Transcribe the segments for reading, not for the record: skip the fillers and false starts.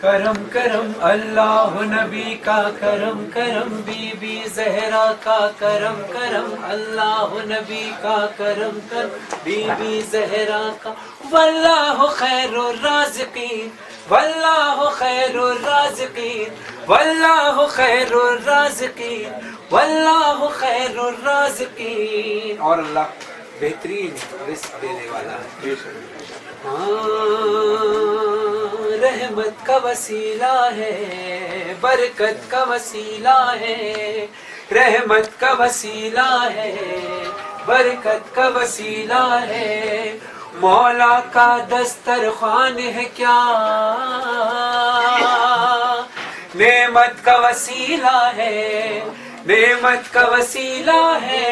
کرم کرم اللہ نبی کا کرم کرم بی بی زہرا کا کرم کرم اللہ نبی کا کرم کرم بی بی زہرا کا واللہ خیر الرازقین واللہ خیر الرازقین واللہ خیر الرازقین واللہ خیر الرازقین. اور اللہ بہترین رزق دینے والا ہے. رحمت کا وسیلہ ہے، برکت کا وسیلہ ہے، رحمت کا وسیلہ ہے، برکت کا وسیلہ ہے. مولا کا دسترخوان ہے کیا نعمت کا وسیلہ ہے، نعمت کا وسیلہ ہے.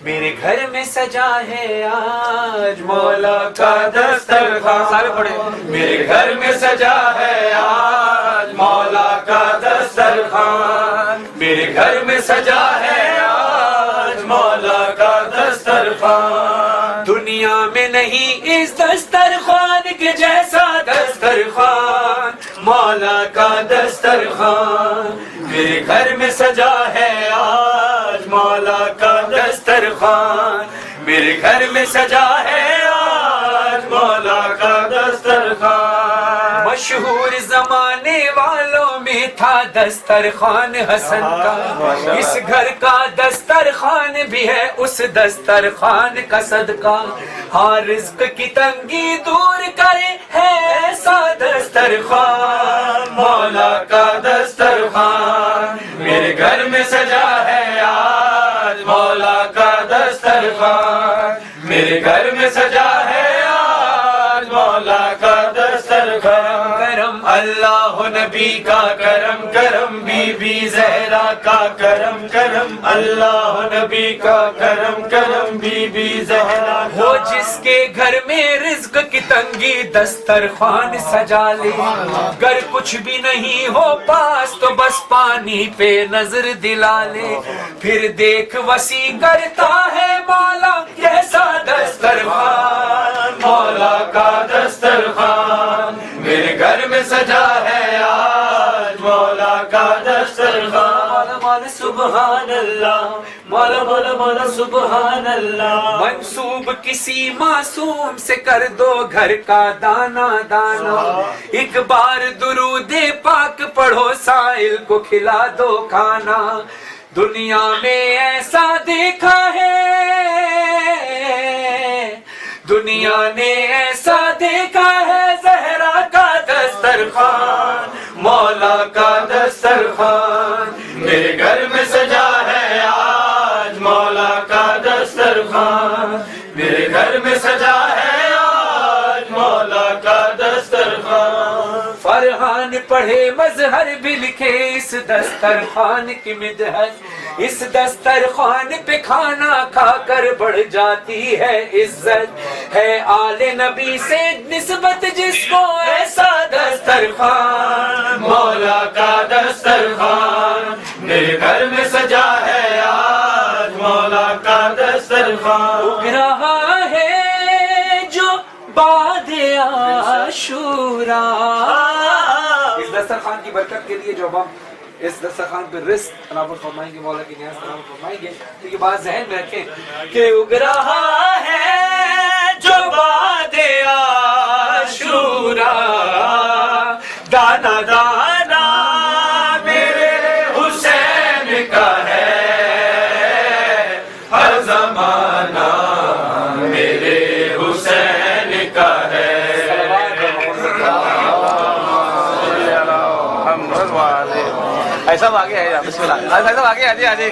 میرے گھر میں سجا ہے آج مولا کا دسترخوان. سارے پڑھے. میرے گھر میں سجا ہے آج مولا کا دسترخوان. میرے گھر میں سجا ہے آج مولا کا دسترخوان. دنیا میں نہیں اس دسترخوان کے جیسا دسترخوان مولا کا دسترخوان. میرے گھر میں سجا ہے آج مولا کا دسترخوان. میرے گھر میں سجا ہے آج مولا کا دسترخوان. مشہور زمانے والوں میں تھا دسترخوان حسن کا، اس گھر کا دسترخوان بھی ہے اس دسترخوان کا صدقہ. ہاں رزق کی تنگی دور کرے ہے ایسا دسترخوان مولا کا دسترخوان. میرے گھر میں سجا ہے آج مولا کا دسترخوان. میرے گھر میں سجا ہے آج مولا کا دسترخوان. کرم اللہ نبی کا کرم کرم بی بی زہرا کا کرم کرم اللہ نبی کا کرم کرم بی بی زہرا. وہ جس کے گھر میں رزق کی تنگی دسترخوان سجا لے، گر کچھ بھی نہیں ہو پاس تو بس پانی پہ نظر دلا لے. پھر دیکھ وسیع کرتا ہے مولا کیسا دسترخوان مولا کا دسترخوان. میرے گھر میں سجا ہے آج مولا کا دسترخوان. مولا سبحان اللہ، مولا مولا مولا سبحان اللہ. منسوب کسی معصوم سے کر دو گھر کا دانا دانا. ایک بار درود پاک پڑھو سائل کو کھلا دو کھانا. دنیا میں ایسا دیکھا ہے، دنیا نے ایسا دیکھا ہے زہرا کا دسترخوان مولا کا دسترخوان. میرے گھر میں سجا ہے آج مولا کا دسترخوان. میرے گھر میں سجا ہے آج مولا کا دسترخوان. فرحان پڑھے مظہر بھی لکھے اس دسترخوان کی مدحت. اس دسترخوان پہ کھانا کھا کر بڑھ جاتی ہے عزت. ہے آل نبی سے نسبت جس کو ایسا دسترخوان مولا کا دسترخوان. میرے گھر میں سجا ہے آج مولا کا دسترخوان. اگ رہا ہے جو بعد عاشورا. اس دسترخوان کی برکت کے لیے جو ہم اس دسترخوان پہ رزق تناول فرمائیں گے، مولا کی نیاز تناول فرمائیں گے، تو یہ بات ذہن میں رکھیں کہ اگ رہا ہے جو بعد عاشورا دانا دانا میرے حسین کا ہے ہر زمانہ میرے حسین کا ہے. ایسا آگے ہے بسم اللہ. ایسا آگے آجے آجے.